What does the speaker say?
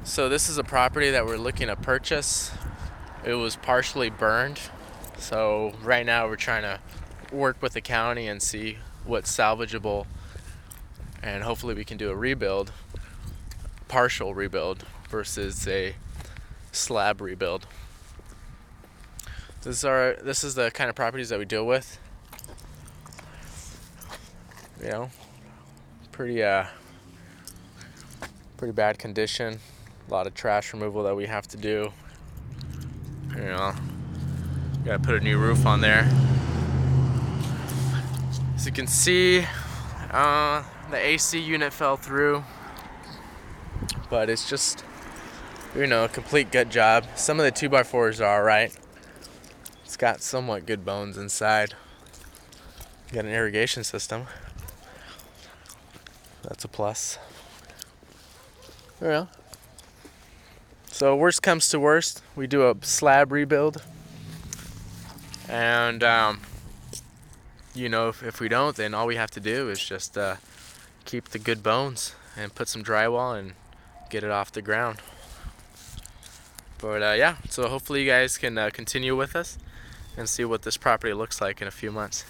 So this is a property that we're looking to purchase. It was partially burned. So right now we're trying to work with the county and see what's salvageable, and hopefully we can do a rebuild, partial rebuild versus a slab rebuild. This is the kind of properties that we deal with. You know, pretty pretty bad condition. A lot of trash removal that we have to do. You know, gotta put a new roof on there. As you can see, the AC unit fell through, but it's just, a complete gut job. Some of the 2x4s are alright. It's got somewhat good bones inside. Got an irrigation system. That's a plus. Yeah. So worst comes to worst, we do a slab rebuild, and if we don't, then all we have to do is just keep the good bones and put some drywall and get it off the ground. But yeah, so hopefully you guys can continue with us and see what this property looks like in a few months.